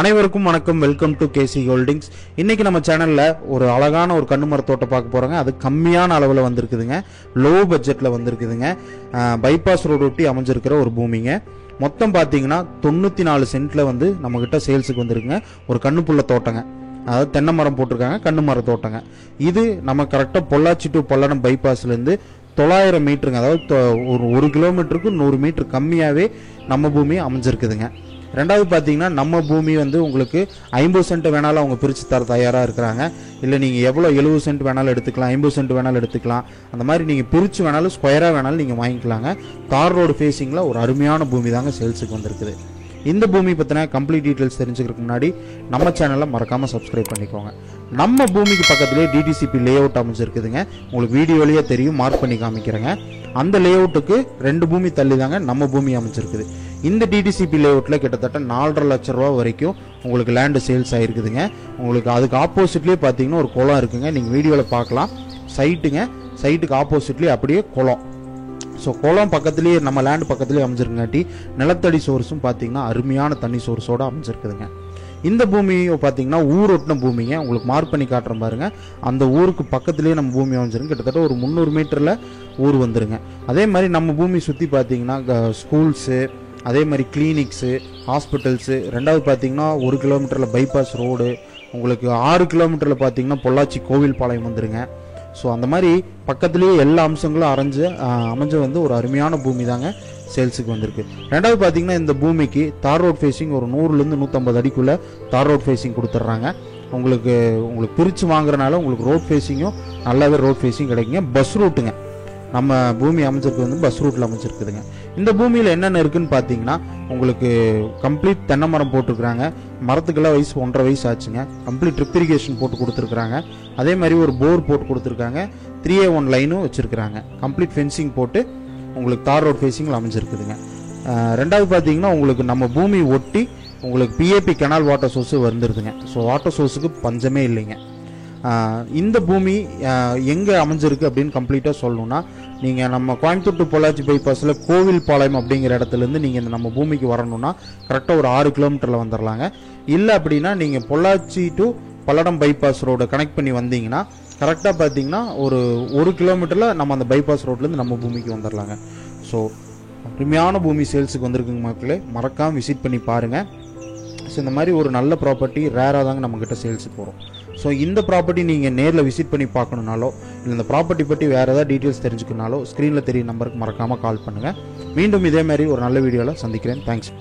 அனைவருக்கும் வணக்கம். Welcome to KC Holdings. இன்னைக்கு நம்ம சேனல்ல ஒரு அழகான ஒரு கண்ணு மரத்தோட்டம் பார்க்க போறோங்க. அது கம்மியான அளவில் வந்திருக்குதுங்க, லோ பட்ஜெட்ல வந்திருக்குதுங்க. பைபாஸ் ரோடு ஒட்டி அமைஞ்சிருக்கிற ஒரு பூமிங்க. மொத்தம் பார்த்தீங்கன்னா 94 சென்ட்ல வந்து நம்ம கிட்ட சேல்ஸுக்கு வந்திருக்குங்க. ஒரு கண்ணுப்புள்ள தோட்டங்க, அதாவது தென்னை மரம் போட்டிருக்காங்க, கண்ணு மர தோட்டங்க. இது நம்ம கரெக்டாக பொள்ளாச்சி டு பல்லடம் பைபாஸ்லேருந்து 900 மீட்டருங்க, அதாவது ஒரு கிலோமீட்டருக்கு 100 மீட்டர் கம்மியாகவே நம்ம பூமி அமைஞ்சிருக்குதுங்க. ரெண்டாவது பார்த்தீங்கன்னா நம்ம பூமி வந்து உங்களுக்கு 50 சென்ட் வேணாலும் அவங்க பிரித்து தர தயாராக இருக்கிறாங்க. இல்லை நீங்கள் எவ்வளோ 70 சென்ட் வேணாலும் எடுத்துக்கலாம், 50 சென்ட் வேணாலும் எடுத்துக்கலாம். அந்த மாதிரி நீங்கள் பிரித்து வேணாலும் ஸ்கொயராக வேணாலும் நீங்கள் வாங்கிக்கலாங்க. தார் ரோடு ஃபேஸிங்கில் ஒரு அருமையான பூமி தாங்க சேல்ஸுக்கு வந்திருக்குது. இந்த பூமி பற்றின கம்ப்ளீட் டீட்டெயில்ஸ் தெரிஞ்சுக்கிறதுக்கு முன்னாடி நம்ம சேனலை மறக்காமல் சப்ஸ்கிரைப் பண்ணிக்கோங்க. நம்ம பூமிக்கு பக்கத்துலேயே டிடிசிபி லே அவுட் அமைஞ்சிருக்குதுங்க. உங்களுக்கு வீடியோலேயே தெரியும், மார்க் பண்ணி காமிக்கிறேங்க. அந்த லே அவுட்டுக்கு 2 பூமி தள்ளி தாங்க நம்ம பூமி அமைஞ்சிருக்குது. இந்த டிடிசிபி லே அவுட்டில் கிட்டத்தட்ட 4.5 லட்ச ரூபா வரைக்கும் உங்களுக்கு லேண்டு சேல்ஸ் ஆகிருக்குதுங்க. உங்களுக்கு அதுக்கு ஆப்போசிட்லேயே பார்த்தீங்கன்னா ஒரு குளம் இருக்குங்க, நீங்கள் வீடியோவில் பார்க்கலாம். சைட்டுக்கு ஆப்போசிட்லேயே அப்படியே குளம். ஸோ குளம் பக்கத்துலேயே நம்ம லேண்டு பக்கத்துலேயே அமைஞ்சிருக்காட்டி நிலத்தடி சோர்ஸும் பார்த்தீங்கன்னா அருமையான தண்ணி சோர்ஸோடு அமைஞ்சிருக்குதுங்க. இந்த பூமி பார்த்தீங்கன்னா ஊரொட்டின பூமிங்க. உங்களுக்கு மார்க் பண்ணி காட்டுற பாருங்க. அந்த ஊருக்கு பக்கத்துலேயே நம்ம பூமி அமைஞ்சிருக்கு. கிட்டத்தட்ட ஒரு 300 மீட்டரில் ஊர் வந்துருங்க. அதே மாதிரி நம்ம பூமி சுற்றி பார்த்தீங்கன்னா ஸ்கூல்ஸு, அதே மாதிரி கிளினிக்ஸு, ஹாஸ்பிட்டல்ஸு. ரெண்டாவது பார்த்தீங்கன்னா 1 கிலோமீட்டரில் பைபாஸ் ரோடு, உங்களுக்கு 6 கிலோமீட்டரில் பார்த்தீங்கன்னா பொள்ளாச்சி கோவில் பாளையம் வந்துருங்க. ஸோ அந்த மாதிரி பக்கத்துலேயே எல்லா அம்சங்களும் அமைஞ்ச வந்து ஒரு அருமையான பூமி தாங்க சேல்ஸுக்கு வந்திருக்கு. ரெண்டாவது பார்த்தீங்கன்னா இந்த பூமிக்கு தார் ரோட் ஃபேஸிங் ஒரு 100லேருந்து 150 அடிக்குள்ளே தார் ரோட் ஃபேஸிங் கொடுத்துட்றாங்க. உங்களுக்கு பிரித்து வாங்குறதுனால உங்களுக்கு ரோட் ஃபேஸிங்கும் நல்லாவே ரோட் ஃபேஸிங் கிடைக்குங்க. பஸ் ரூட்டுங்க, நம்ம பூமி அமைஞ்சிருக்கு வந்து பஸ் ரூட்டில் அமைஞ்சிருக்குதுங்க. இந்த பூமியில் என்னென்ன இருக்குன்னு பார்த்தீங்கன்னா உங்களுக்கு கம்ப்ளீட் தென்னை மரம் போட்டிருக்கிறாங்க. மரத்துக்கெல்லாம் வயசு 1.5 வயசு ஆச்சுங்க. கம்ப்ளீட் ட்ரிப் இரிகேஷன் போட்டு கொடுத்துருக்குறாங்க. அதே மாதிரி ஒரு போர் போட்டு கொடுத்துருக்காங்க. 3A1 லைனும் வச்சுருக்குறாங்க. கம்ப்ளீட் ஃபென்சிங் போட்டு உங்களுக்கு தார் ரோட் ஃபேஸிங்கில் அமைஞ்சிருக்குதுங்க. ரெண்டாவது பார்த்தீங்கன்னா உங்களுக்கு நம்ம பூமி ஒட்டி உங்களுக்கு பிஏபி கெனால் வாட்டர் சோர்ஸு வந்துருதுங்க. ஸோ வாட்டர் சோர்ஸுக்கு பஞ்சமே இல்லைங்க. இந்த பூமி எங்கே அமைஞ்சிருக்கு அப்படின்னு கம்ப்ளீட்டாக சொல்லணும்னா, நீங்கள் நம்ம கோயம்புத்தூர் டு பொள்ளாச்சி பைபாஸில் கோவில் பாளையம் அப்படிங்கிற இடத்துலேருந்து நீங்கள் இந்த நம்ம பூமிக்கு வரணும்னா கரெக்டாக ஒரு 6 கிலோமீட்டரில் வந்துடலாங்க. இல்லை அப்படின்னா நீங்கள் Pollachi to Palladam bypass road connect பண்ணி வந்தீங்கன்னா கரெக்டாக பார்த்தீங்கன்னா ஒரு கிலோமீட்டரில் நம்ம அந்த பைபாஸ் ரோட்லேருந்து நம்ம பூமிக்கு வந்துடலாங்க. ஸோ அருமையான பூமி சேல்ஸுக்கு வந்திருக்குங்க மக்களே, மறக்காமல் விசிட் பண்ணி பாருங்கள். ஸோ இந்த மாதிரி ஒரு நல்ல ப்ராப்பர்ட்டி ரேராக தாங்க நம்மக்கிட்ட சேல்ஸுக்கு போகிறோம். ஸோ இந்த ப்ராப்பர்ட்டி நீங்கள் நேரில் விசிட் பண்ணி பார்க்கணுனாலோ இல்லை இந்த ப்ராப்பர்ட்டி பற்றி வேறு ஏதாவது டீட்டெயில்ஸ் தெரிஞ்சுக்கணுனாலோ ஸ்க்ரீனில் தெரிய நம்பருக்கு மறக்காமல் கால் பண்ணுங்கள். மீண்டும் இதே மாதிரி ஒரு நல்ல வீடியோவில் சந்திக்கிறேன். தேங்க்ஸ்.